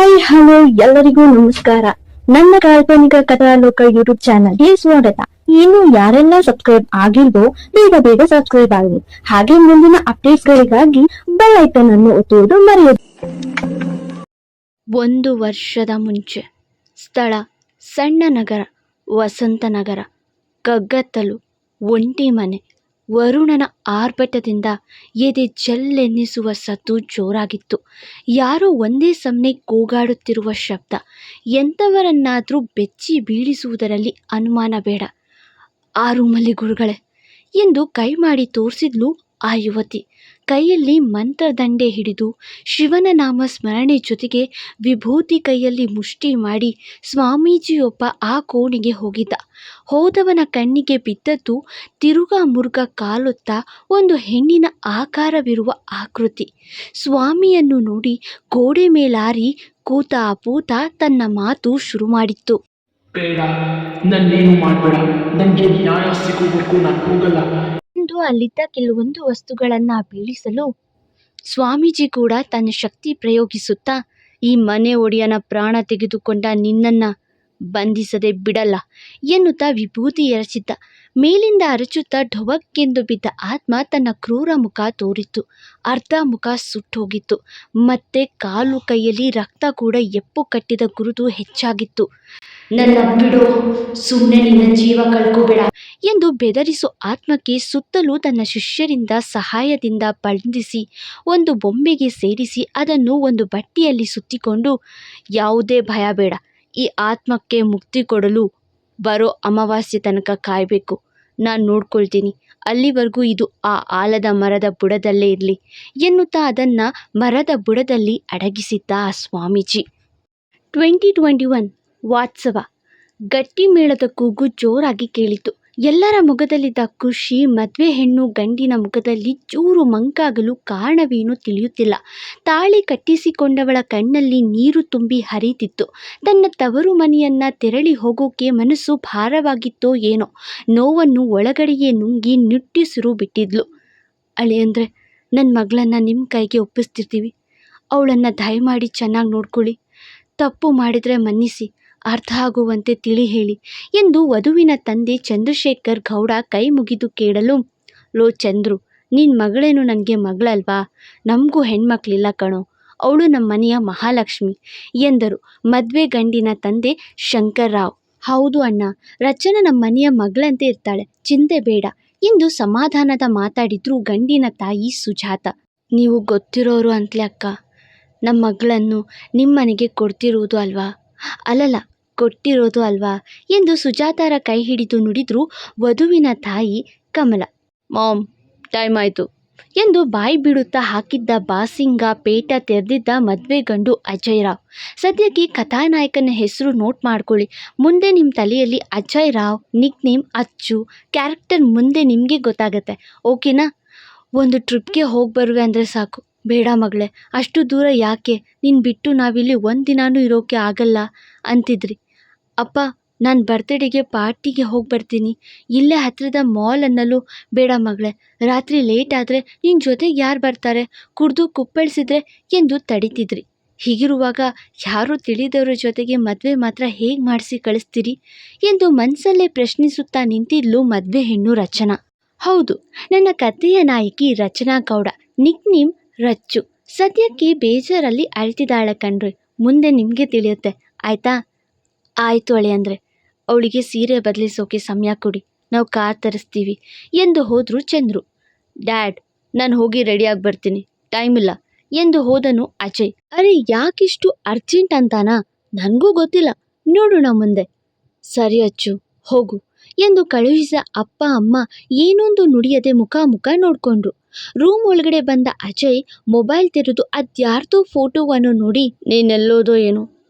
Hi hello ಎಲ್ಲರಿಗೂ ನಮಸ್ಕಾರ. ನನ್ನ ಕಾಲ್ಪನಿಕ ಕಥಾಲೋಕ ಯೂಟ್ಯೂಬ್ ಚಾನಲ್ಗೆ ಸ್ವಾಗತ. ಇನ್ನು ಯಾರೆಲ್ಲ ಸಬ್ಸ್ಕ್ರೈಬ್ ಆಗಿಲ್ವೋ ಬೇಗ ಬೇಗ ಸಬ್ಸ್ಕ್ರೈಬ್ ಆಗಿ, ಹಾಗೆ ಮುಂದಿನ ಅಪ್ಡೇಟ್ಸ್ ಗಳಿಗಾಗಿ ಬೆಲ್ ಐಕನ್ ಅನ್ನು ಒತ್ತುವುದು ಮರೆಯದು. 1 ವರ್ಷದ ಮುಂಚೆ. ಸ್ಥಳ ಸಣ್ಣ ನಗರ, ವಸಂತನಗರ. ಕಗ್ಗತ್ತಲು, ಒಂಟಿ ಮನೆ. ವರುಣನ ಆರ್ಭಟದಿಂದ ಎದೆ ಜಲ್ಲೆನ್ನಿಸುವ ಸದ್ದು ಜೋರಾಗಿತ್ತು. ಯಾರೋ ಒಂದೇ ಸಮನೆ ಕೂಗಾಡುತ್ತಿರುವ ಶಬ್ದ. ಎಂಥವರನ್ನಾದರೂ ಬೆಚ್ಚಿ ಬೀಳಿಸುವುದರಲ್ಲಿ ಅನುಮಾನ ಬೇಡ. ಆ ರೂಮಲ್ಲಿ ಗುರುಗಳೇ ಎಂದು ಕೈ ಮಾಡಿ ತೋರಿಸಿದ್ಲು ಆ ಯುವತಿ. ಕೈಯಲ್ಲಿ ಮಂತ್ರದಂಡೆ ಹಿಡಿದು ಶಿವನ ನಾಮ ಸ್ಮರಣೆ ಜೊತೆಗೆ ವಿಭೂತಿ ಕೈಯಲ್ಲಿ ಮುಷ್ಟಿ ಮಾಡಿ ಸ್ವಾಮೀಜಿಯೊಬ್ಬ ಆ ಕೋಣೆಗೆ ಹೋಗಿದ್ದ. ಹೋದವನ ಕಣ್ಣಿಗೆ ಬಿದ್ದದ್ದು ತಿರುಗಾ ಮುರುಗ ಕಾಲುತ್ತಾ ಒಂದು ಹೆಣ್ಣಿನ ಆಕಾರವಿರುವ ಆಕೃತಿ. ಸ್ವಾಮಿಯನ್ನು ನೋಡಿ ಗೋಡೆ ಮೇಲಾರಿ ಕೂತ ಪೂತ ತನ್ನ ಮಾತು ಶುರು ಮಾಡಿತ್ತು. ಬೇಡ, ನನ್ನೇನು ಮಾಡಬೇಡ, ನನಗೆ ನ್ಯಾಯ ಸಿಗೋವರೆಗೂ ನಾನು ಹೋಗಲ್ಲ ಎಂದು ಅಲ್ಲಿದ್ದ ಕೆಲವೊಂದು ವಸ್ತುಗಳನ್ನ ಬೀಳಿಸಲು ಸ್ವಾಮೀಜಿ ಕೂಡ ತನ್ನ ಶಕ್ತಿ ಪ್ರಯೋಗಿಸುತ್ತಾ, ಈ ಮನೆ ಒಡೆಯನ ಪ್ರಾಣ ತೆಗೆದುಕೊಂಡ ನಿನ್ನನ್ನ ಬಂಧಿಸದೆ ಬಿಡಲ್ಲ ಎನ್ನುತ್ತಾ ವಿಭೂತಿ ಎರಚಿದ್ದ. ಮೇಲಿಂದ ಅರಚುತ್ತಾ ಢೊಬಕ್ಕೆಂದು ಬಿದ್ದ ಆತ್ಮ ತನ್ನ ಕ್ರೂರ ಮುಖ ತೋರಿತ್ತು. ಅರ್ಧ ಮುಖ ಸುಟ್ಟೋಗಿತ್ತು. ಮತ್ತೆ ಕಾಲು ಕೈಯಲ್ಲಿ ರಕ್ತ ಕೂಡ ಎಪ್ಪು ಕಟ್ಟಿದ ಗುರುತು ಹೆಚ್ಚಾಗಿತ್ತು. ನನ್ನ ಬಿಡು, ಸುಮ್ಮನೆ ನಿನ್ನ ಜೀವ ಕಳ್ಕೋಬೇಡ ಎಂದು ಬೆದರಿಸೋ ಆತ್ಮಕ್ಕೆ ಸುತ್ತಲೂ ತನ್ನ ಶಿಷ್ಯರಿಂದ ಸಹಾಯದಿಂದ ಬಂಧಿಸಿ ಒಂದು ಬೊಂಬೆಗೆ ಸೇರಿಸಿ ಅದನ್ನು ಒಂದು ಬಟ್ಟೆಯಲ್ಲಿ ಸುತ್ತಿಕೊಂಡು, ಯಾವುದೇ ಭಯ ಬೇಡ, ಈ ಆತ್ಮಕ್ಕೆ ಮುಕ್ತಿ ಕೊಡಲು ಬರೋ ಅಮಾವಾಸ್ಯೆ ತನಕ ಕಾಯಬೇಕು, ನಾನು ನೋಡ್ಕೊಳ್ತೀನಿ, ಅಲ್ಲಿವರೆಗೂ ಇದು ಆ ಆಲದ ಮರದ ಬುಡದಲ್ಲೇ ಇರಲಿ ಎನ್ನುತ್ತಾ ಅದನ್ನ ಮರದ ಬುಡದಲ್ಲಿ ಅಡಗಿಸಿದ್ದ ಆ ಸ್ವಾಮೀಜಿ. 2021 ವಾತ್ಸವ. ಗಟ್ಟಿ ಮೇಳದ ಕೂಗು ಜೋರಾಗಿ ಕೇಳಿತು. ಎಲ್ಲರ ಮುಖದಲ್ಲಿದ್ದ ಖುಷಿ ಮದ್ವೆ ಹೆಣ್ಣು ಗಂಡಿನ ಮುಖದಲ್ಲಿ ಚೂರು ಮಂಕಾಗಲು ಕಾರಣವೇನು ತಿಳಿಯುತ್ತಿಲ್ಲ. ತಾಳಿ ಕಟ್ಟಿಸಿಕೊಂಡವಳ ಕಣ್ಣಲ್ಲಿ ನೀರು ತುಂಬಿ ಹರಿತಿತ್ತು. ತನ್ನ ತವರು ಮನೆಯನ್ನ ತೆರಳಿ ಹೋಗೋಕೆ ಮನಸ್ಸು ಭಾರವಾಗಿತ್ತೋ ಏನೋ, ನೋವನ್ನು ಒಳಗಡೆಯೇ ನುಂಗಿ ನಿಟ್ಟುಸಿರು ಬಿಟ್ಟಿದ್ಲು. ಅಳಿಯಂದ್ರೆ, ನನ್ನ ಮಗಳನ್ನ ನಿಮ್ಮ ಕೈಗೆ ಒಪ್ಪಿಸ್ತಿರ್ತೀವಿ, ಅವಳನ್ನು ದಯಮಾಡಿ ಚೆನ್ನಾಗಿ ನೋಡ್ಕೊಳ್ಳಿ, ತಪ್ಪು ಮಾಡಿದರೆ ಮನ್ನಿಸಿ, ಅರ್ಥ ಆಗುವಂತೆ ತಿಳಿ ಹೇಳಿ ಎಂದು ವಧುವಿನ ತಂದೆ ಚಂದ್ರಶೇಖರ್ ಗೌಡ ಕೈ ಮುಗಿದು ಕೇಳಲು, ಲೋ ಚಂದ್ರು, ನಿನ್ನ ಮಗಳೇನು ನನಗೆ ಮಗಳಲ್ವಾ, ನಮಗೂ ಹೆಣ್ಮಕ್ಳಿಲ್ಲ ಕಣೋ, ಅವಳು ನಮ್ಮ ಮನೆಯ ಮಹಾಲಕ್ಷ್ಮಿ ಎಂದರು ಮದ್ವೆ ಗಂಡಿನ ತಂದೆ ಶಂಕರ್ರಾವ್. ಹೌದು ಅಣ್ಣ, ರಚನಾ ನಮ್ಮ ಮನೆಯ ಮಗಳಂತೆ ಇರ್ತಾಳೆ, ಚಿಂತೆ ಬೇಡ ಎಂದು ಸಮಾಧಾನದ ಮಾತಾಡಿದ್ರು ಗಂಡಿನ ತಾಯಿ ಸುಜಾತ. ನೀವು ಗೊತ್ತಿರೋರು ಅಂತಲೇ ಅಕ್ಕ ನಮ್ಮ ಮಗಳನ್ನು ನಿಮ್ಮ ಮನೆಗೆ ಕೊಡ್ತಿರೋದು ಅಲ್ವಾ, ಅಲ್ಲಲ್ಲ ಕೊಟ್ಟಿರೋದು ಅಲ್ವಾ ಎಂದು ಸುಜಾತಾರ ಕೈ ಹಿಡಿದು ನುಡಿದ್ರು ವಧುವಿನ ತಾಯಿ ಕಮಲ. ಮಾಮ್, ಟೈಮ್ ಆಯಿತು ಎಂದು ಬಾಯಿ ಬಿಡುತ್ತಾ ಹಾಕಿದ್ದ ಬಾಸಿಂಗ ಪೇಟ ತೆರೆದಿದ್ದ ಮದ್ವೆ ಗಂಡು ಅಜಯ್ ರಾವ್. ಸದ್ಯಕ್ಕೆ ಕಥಾನಾಯಕನ ಹೆಸರು ನೋಟ್ ಮಾಡ್ಕೊಳ್ಳಿ, ಮುಂದೆ ನಿಮ್ಮ ತಲೆಯಲ್ಲಿ ಅಜಯ್ ರಾವ್, ನಿಕ್ ನೇಮ್ ಅಚ್ಚು, ಕ್ಯಾರೆಕ್ಟರ್ ಮುಂದೆ ನಿಮಗೆ ಗೊತ್ತಾಗತ್ತೆ, ಓಕೆನಾ? ಒಂದು ಟ್ರಿಪ್ಗೆ ಹೋಗಿ ಬರುವೆ ಅಂದರೆ ಸಾಕು. ಬೇಡ ಮಗಳೇ, ಅಷ್ಟು ದೂರ ಯಾಕೆ, ನೀನು ಬಿಟ್ಟು ನಾವಿಲ್ಲಿ ಒಂದಿನಾನೂ ಇರೋಕೆ ಆಗಲ್ಲ ಅಂತಿದ್ರಿ. ಅಪ್ಪ, ನಾನು ಬರ್ತ್ಡೇಗೆ ಪಾರ್ಟಿಗೆ ಹೋಗಿ ಬರ್ತೀನಿ, ಇಲ್ಲೇ ಹತ್ತಿರದ ಮಾಲ್ ಅನ್ನಲು. ಬೇಡ ಮಗಳೇ, ರಾತ್ರಿ ಲೇಟ್ ಆದರೆ ನಿನ್ನ ಜೊತೆಗೆ ಯಾರು ಬರ್ತಾರೆ, ಕುಡಿದು ಕುಪ್ಪಳಿಸಿದ್ರೆ ಎಂದು ತಡಿತಿದ್ರಿ. ಹೀಗಿರುವಾಗ ಯಾರೂ ತಿಳಿದವರ ಜೊತೆಗೆ ಮದುವೆ ಮಾತ್ರ ಹೇಗೆ ಮಾಡಿಸಿ ಕಳಿಸ್ತೀರಿ ಎಂದು ಮನಸ್ಸಲ್ಲೇ ಪ್ರಶ್ನಿಸುತ್ತಾ ನಿಂತಿದ್ಲು ಮದುವೆ ಹೆಣ್ಣು ರಚನಾ. ಹೌದು, ನನ್ನ ಕಥೆಯ ನಾಯಕಿ ರಚನಾ ಗೌಡ, ನಿಕ್ ನೇಮ್ ರಚ್ಚು. ಸದ್ಯಕ್ಕೆ ಬೇಜಾರಲ್ಲಿ ಅಳ್ತಿದ್ದಾಳೆ ಕಣ್ರಿ, ಮುಂದೆ ನಿಮಗೆ ತಿಳಿಯುತ್ತೆ ಆಯ್ತಾ? ಆಯಿತು ಅಳಿಯಂದ್ರೆ, ಅವಳಿಗೆ ಸೀರೆ ಬದಲಿಸೋಕೆ ಸಮಯ ಕೊಡಿ, ನಾವು ಕಾರ್ ತರಿಸ್ತೀವಿ ಎಂದು ಹೋದರು ಚಂದ್ರು. ಡ್ಯಾಡ್, ನಾನು ಹೋಗಿ ರೆಡಿಯಾಗಿ ಬರ್ತೀನಿ, ಟೈಮ್ ಇಲ್ಲ ಎಂದು ಹೋದನು ಅಜಯ್. ಅರೆ, ಯಾಕಿಷ್ಟು ಅರ್ಜೆಂಟ್ ಅಂತಾನಾ? ನನಗೂ ಗೊತ್ತಿಲ್ಲ, ನೋಡೋಣ ಮುಂದೆ. ಸರಿ ಅಚ್ಚು, ಹೋಗು ಎಂದು ಕಳುಹಿಸಿದ ಅಪ್ಪ ಅಮ್ಮ ಏನೊಂದು ನುಡಿಯದೆ ಮುಖಾಮುಖ ನೋಡ್ಕೊಂಡ್ರು. ರೂಮ್ ಒಳಗಡೆ ಬಂದ ಅಜಯ್ ಮೊಬೈಲ್ ತೆರೆದು ಅದ್ಯಾರ್ದೋ ಫೋಟೋವನ್ನು ನೋಡಿ, ನೀನೆಲ್ಲೋದೋ ಏನೋ,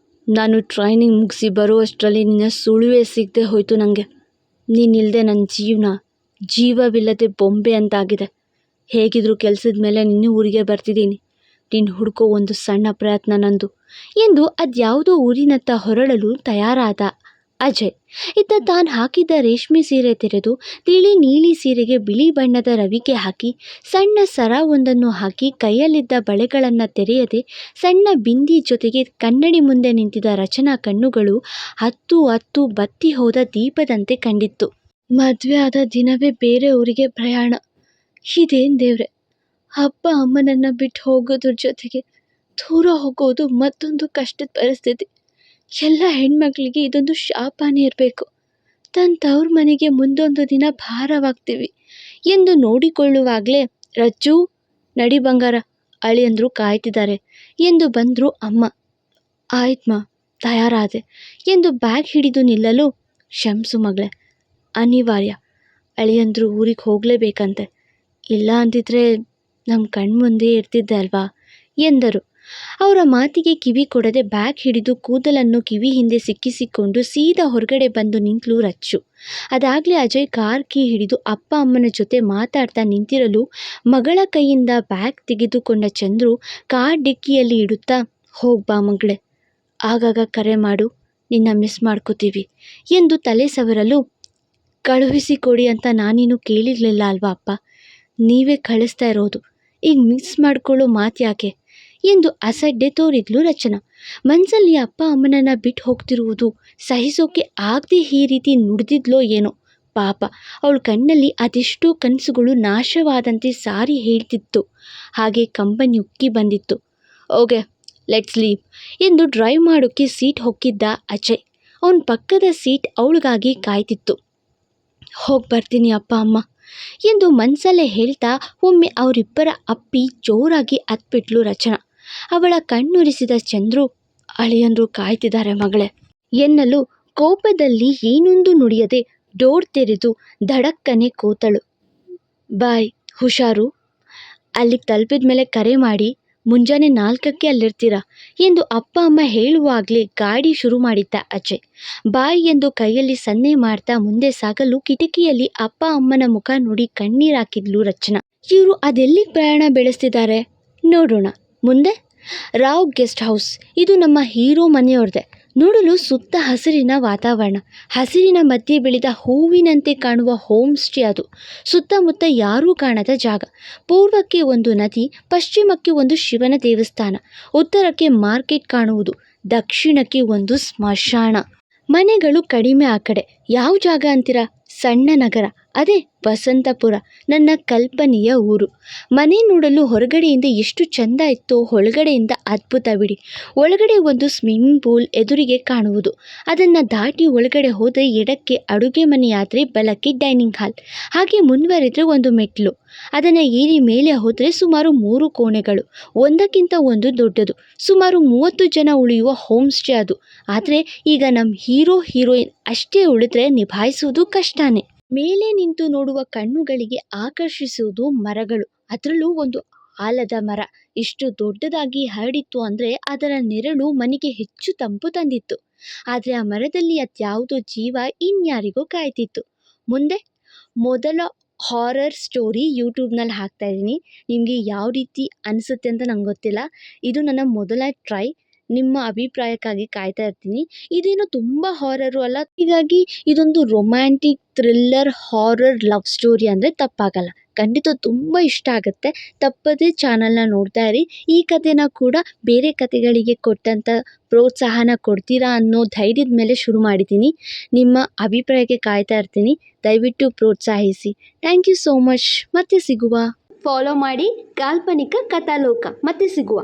ನಾನು ಟ್ರೈನಿಂಗ್ ಮುಗಿಸಿ ಬರುವಷ್ಟರಲ್ಲಿ ನಿನ್ನ ಸುಳುವೆ ಸಿಗದೆ ಹೋಯ್ತು ನನಗೆ. ನೀನಿಲ್ಲದೆ ನನ್ನ ಜೀವವಿಲ್ಲದೆ ಬೊಂಬೆ ಅಂತಾಗಿದೆ. ಹೇಗಿದ್ರು ಕೆಲಸದ ಮೇಲೆ ನಿನ್ನ ಊರಿಗೆ ಬರ್ತಿದ್ದೀನಿ, ನೀನು ಹುಡ್ಕೋ ಒಂದು ಸಣ್ಣ ಪ್ರಯತ್ನ ನಂದು ಎಂದು ಅದ್ಯಾವುದೋ ಊರಿನತ್ತ ಹೊರಳಲು ತಯಾರಾದ ಅಜಯ್. ಇತ್ತ ತಾನು ಹಾಕಿದ್ದ ರೇಷ್ಮೆ ಸೀರೆ ತೆರೆದು ತಿಳಿ ನೀಲಿ ಸೀರೆಗೆ ಬಿಳಿ ಬಣ್ಣದ ರವಿಕೆ ಹಾಕಿ ಸಣ್ಣ ಸರ ಒಂದನ್ನು ಹಾಕಿ ಕೈಯಲ್ಲಿದ್ದ ಬಳೆಗಳನ್ನು ತೆರೆಯದೆ ಸಣ್ಣ ಬಿಂದಿ ಜೊತೆಗೆ ಕನ್ನಡಿ ಮುಂದೆ ನಿಂತಿದ್ದ ರಚನಾ ಕಣ್ಣುಗಳು ಹತ್ತು ಹತ್ತು ಬತ್ತಿ ಹೋದ ದೀಪದಂತೆ ಕಂಡಿತ್ತು. ಮದುವೆ ಆದ ದಿನವೇ ಬೇರೆ ಊರಿಗೆ ಪ್ರಯಾಣ. ಇದೇನು ದೇವ್ರೆ, ಅಪ್ಪ ಅಮ್ಮನನ್ನು ಬಿಟ್ಟು ಹೋಗೋದ್ರ ಜೊತೆಗೆ ದೂರ ಹೋಗೋದು ಮತ್ತೊಂದು ಕಷ್ಟದ ಪರಿಸ್ಥಿತಿ. ಎಲ್ಲ ಹೆಣ್ಮಕ್ಳಿಗೆ ಇದೊಂದು ಶಾಪನೇ ಇರಬೇಕು. ತನ್ನ ತವ್ರ ಮನೆಗೆ ಮುಂದೊಂದು ದಿನ ಭಾರವಾಗ್ತೀವಿ ಎಂದು ನೋಡಿಕೊಳ್ಳುವಾಗಲೇ ರಜ್ಜು, ನಡಿ ಬಂಗಾರ, ಅಳಿಯಂದ್ರು ಕಾಯ್ತಿದ್ದಾರೆ ಎಂದು ಬಂದರು ಅಮ್ಮ. ಆಯ್ತಮ್ಮ, ತಯಾರಾದೆ ಎಂದು ಬ್ಯಾಗ್ ಹಿಡಿದು ನಿಲ್ಲಲು, ಕ್ಷಮಿಸು ಮಗಳೇ, ಅನಿವಾರ್ಯ, ಅಳಿಯಂದ್ರು ಊರಿಗೆ ಹೋಗಲೇಬೇಕಂತೆ, ಇಲ್ಲ ಅಂದಿದ್ರೆ ನಮ್ಮ ಕಣ್ಮುಂದೆ ಇರ್ತಿದ್ದೆ ಅಲ್ವಾ ಎಂದರು. ಅವರ ಮಾತಿಗೆ ಕಿವಿ ಕೊಡದೆ ಬ್ಯಾಗ್ ಹಿಡಿದು ಕೂದಲನ್ನು ಕಿವಿ ಹಿಂದೆ ಸಿಕ್ಕಿಸಿಕೊಂಡು ಸೀದಾ ಹೊರಗಡೆ ಬಂದು ನಿಂತಳು ರಚ್ಚು. ಅದಾಗಲೇ ಅಜಯ್ ಕಾರ್ ಕೀ ಹಿಡಿದು ಅಪ್ಪ ಅಮ್ಮನ ಜೊತೆ ಮಾತಾಡ್ತಾ ನಿಂತಿರಲು ಮಗಳ ಕೈಯಿಂದ ಬ್ಯಾಗ್ ತೆಗೆದುಕೊಂಡ ಚಂದ್ರು ಕಾರ್ ಡಿಕ್ಕಿಯಲ್ಲಿ ಇಡುತ್ತಾ, ಹೋಗ್ಬಾ ಮಗಳೇ, ಆಗಾಗ ಕರೆ ಮಾಡು, ನಿನ್ನ ಮಿಸ್ ಮಾಡ್ಕೋತೀವಿ ಎಂದು ತಲೆ ಸವರಲು, ಕಳುಹಿಸಿಕೊಡಿ ಅಂತ ನಾನೇನು ಕೇಳಿರಲಿಲ್ಲ ಅಲ್ವಾ ಅಪ್ಪ, ನೀವೇ ಕಳಿಸ್ತಾ ಇರೋದು, ಈಗ ಮಿಸ್ ಮಾಡ್ಕೊಳ್ಳೋ ಮಾತು ಯಾಕೆ ಎಂದು ಅಸಡ್ಡೆ ತೋರಿದ್ಲು ರಚನಾ. ಮನಸ್ಸಲ್ಲಿ ಅಪ್ಪ ಅಮ್ಮನನ್ನು ಬಿಟ್ಟು ಹೋಗ್ತಿರುವುದು ಸಹಿಸೋಕೆ ಆಗದೆ ಈ ರೀತಿ ನುಡಿದಿದ್ಲೋ ಏನೋ. ಪಾಪ, ಅವಳ ಕಣ್ಣಲ್ಲಿ ಅದೆಷ್ಟೋ ಕನಸುಗಳು ನಾಶವಾದಂತೆ ಸಾರಿ ಹೇಳ್ತಿತ್ತು. ಹಾಗೆ ಕಂಪನಿ ಉಕ್ಕಿ ಬಂದಿತ್ತು. ಓಕೆ, ಲೆಟ್ಸ್ ಲೀವ್ ಎಂದು ಡ್ರೈವ್ ಮಾಡೋಕ್ಕೆ ಸೀಟ್ ಹೊಕ್ಕಿದ್ದ ಅಜಯ್. ಅವನ ಪಕ್ಕದ ಸೀಟ್ ಅವಳಿಗಾಗಿ ಕಾಯ್ತಿತ್ತು. ಹೋಗಿ ಬರ್ತೀನಿ ಅಪ್ಪ ಅಮ್ಮ ಎಂದು ಮನಸ್ಸಲ್ಲೇ ಹೇಳ್ತಾ ಒಮ್ಮೆ ಅವರಿಬ್ಬರ ಅಪ್ಪಿ ಜೋರಾಗಿ ಅತ್ಬಿಟ್ಲು ರಚನಾ. ಅವಳ ಕಣ್ಣುರಿಸಿದ ಚಂದ್ರು, ಅಳಿಯಂದ್ರು ಕಾಯ್ತಿದ್ದಾರೆ ಮಗಳೇ ಎನ್ನಲು ಕೋಪದಲ್ಲಿ ಏನೊಂದು ನುಡಿಯದೆ ಡೋರ್ ತೆರೆದು ಧಡಕ್ಕನೆ ಕೂತಳು. ಬಾಯ್, ಹುಷಾರು, ಅಲ್ಲಿಗೆ ತಲುಪಿದ ಮೇಲೆ ಕರೆ ಮಾಡಿ, ಮುಂಜಾನೆ 4ಕ್ಕೆ ಅಲ್ಲಿರ್ತೀರಾ ಎಂದು ಅಪ್ಪ ಅಮ್ಮ ಹೇಳುವಾಗಲೇ ಗಾಡಿ ಶುರು ಮಾಡಿದ್ದ ಅಜಯ್. ಬಾಯ್ ಎಂದು ಕೈಯಲ್ಲಿ ಸನ್ನೆ ಮಾಡ್ತಾ ಮುಂದೆ ಸಾಗಲು ಕಿಟಕಿಯಲ್ಲಿ ಅಪ್ಪ ಅಮ್ಮನ ಮುಖ ನೋಡಿ ಕಣ್ಣೀರಾಕಿದ್ಲು ರಚನಾ. ಇವರು ಅದೆಲ್ಲಿಗೆ ಪ್ರಯಾಣ ಬೆಳೆಸ್ತಿದ್ದಾರೆ ನೋಡೋಣ ಮುಂದೆ. ರಾವ್ ಗೆಸ್ಟ್ ಹೌಸ್, ಇದು ನಮ್ಮ ಹೀರೋ ಮನೆಯವ್ರದ್ದೆ. ನೋಡಲು ಸುತ್ತ ಹಸಿರಿನ ವಾತಾವರಣ, ಹಸಿರಿನ ಮಧ್ಯೆ ಬೆಳೆದ ಹೂವಿನಂತೆ ಕಾಣುವ ಹೋಮ್ ಸ್ಟೇ ಅದು. ಸುತ್ತಮುತ್ತ ಯಾರೂ ಕಾಣದ ಜಾಗ. ಪೂರ್ವಕ್ಕೆ ಒಂದು ನದಿ, ಪಶ್ಚಿಮಕ್ಕೆ ಒಂದು ಶಿವನ ದೇವಸ್ಥಾನ, ಉತ್ತರಕ್ಕೆ ಮಾರ್ಕೆಟ್ ಕಾಣುವುದು, ದಕ್ಷಿಣಕ್ಕೆ ಒಂದು ಸ್ಮಶಾನ. ಮನೆಗಳು ಕಡಿಮೆ ಆ ಕಡೆ. ಯಾವ ಜಾಗ ಅಂತೀರಾ? ಸಣ್ಣ ನಗರ, ಅದೇ ವಸಂತಪುರ, ನನ್ನ ಕಲ್ಪನೆಯ ಊರು. ಮನೆ ನೋಡಲು ಹೊರಗಡೆಯಿಂದ ಎಷ್ಟು ಚೆಂದ ಇತ್ತೋ ಒಳಗಡೆಯಿಂದ ಅದ್ಭುತ ಬಿಡಿ. ಒಳಗಡೆ ಒಂದು ಸ್ವಿಮ್ಮಿಂಗ್ ಪೂಲ್ ಎದುರಿಗೆ ಕಾಣುವುದು. ಅದನ್ನು ದಾಟಿ ಒಳಗಡೆ ಹೋದರೆ ಎಡಕ್ಕೆ ಅಡುಗೆ ಮನೆಯಾದರೆ ಬಲಕ್ಕೆ ಡೈನಿಂಗ್ ಹಾಲ್, ಹಾಗೆ ಮುಂದುವರೆದರೆ ಒಂದು ಮೆಟ್ಲು. ಅದನ್ನು ಏರಿ ಮೇಲೆ ಹೋದರೆ ಸುಮಾರು 3 ಕೋಣೆಗಳು, ಒಂದಕ್ಕಿಂತ ಒಂದು ದೊಡ್ಡದು. ಸುಮಾರು 30 ಜನ ಉಳಿಯುವ ಹೋಮ್ ಸ್ಟೇ ಅದು. ಆದರೆ ಈಗ ನಮ್ಮ ಹೀರೋಯಿನ್ ಅಷ್ಟೇ ಉಳಿದ್ರೆ ನಿಭಾಯಿಸುವುದು ಕಷ್ಟನೇ. ಮೇಲೆ ನಿಂತು ನೋಡುವ ಕಣ್ಣುಗಳಿಗೆ ಆಕರ್ಷಿಸುವುದು ಮರಗಳು. ಅದರಲ್ಲೂ ಒಂದು ಆಲದ ಮರ ಇಷ್ಟು ದೊಡ್ಡದಾಗಿ ಹರಡಿತ್ತು ಅಂದರೆ ಅದರ ನೆರಳು ಮನೆಗೆ ಹೆಚ್ಚು ತಂಪು ತಂದಿತ್ತು. ಆದರೆ ಆ ಮರದಲ್ಲಿ ಅದ್ಯಾವುದೋ ಜೀವ ಇನ್ಯಾರಿಗೋ ಕಾಯ್ತಿತ್ತು. ಮುಂದೆ ಮೊದಲ ಹಾರರ್ ಸ್ಟೋರಿ ಯೂಟ್ಯೂಬ್ನಲ್ಲಿ ಹಾಕ್ತಾ ಇದ್ದೀನಿ. ನಿಮಗೆ ಯಾವ ರೀತಿ ಅನಿಸುತ್ತೆ ಅಂತ ನಂಗೆ ಗೊತ್ತಿಲ್ಲ. ಇದು ನನ್ನ ಮೊದಲ ಟ್ರೈ. ನಿಮ್ಮ ಅಭಿಪ್ರಾಯಕ್ಕಾಗಿ ಕಾಯ್ತಾ ಇರ್ತೀನಿ. ಇದೇನು ತುಂಬ ಹಾರರು ಅಲ್ಲ, ಹೀಗಾಗಿ ಇದೊಂದು romantic thriller horror love story ಅಂದರೆ ತಪ್ಪಾಗಲ್ಲ. ಖಂಡಿತ ತುಂಬ ಇಷ್ಟ ಆಗುತ್ತೆ. ತಪ್ಪದೇ ಚಾನಲ್ನ ನೋಡ್ತಾ ಇರಿ. ಈ ಕಥೆನ ಕೂಡ ಬೇರೆ ಕಥೆಗಳಿಗೆ ಕೊಟ್ಟಂಥ ಪ್ರೋತ್ಸಾಹನ ಕೊಡ್ತೀರಾ ಅನ್ನೋ ಧೈರ್ಯದ ಮೇಲೆ ಶುರು ಮಾಡಿದ್ದೀನಿ. ನಿಮ್ಮ ಅಭಿಪ್ರಾಯಕ್ಕೆ ಕಾಯ್ತಾ ಇರ್ತೀನಿ. ದಯವಿಟ್ಟು ಪ್ರೋತ್ಸಾಹಿಸಿ. Thank you so much. ಮತ್ತೆ ಸಿಗುವ. ಫಾಲೋ ಮಾಡಿ ಕಾಲ್ಪನಿಕ ಕಥಾಲೋಕ. ಮತ್ತೆ ಸಿಗುವ.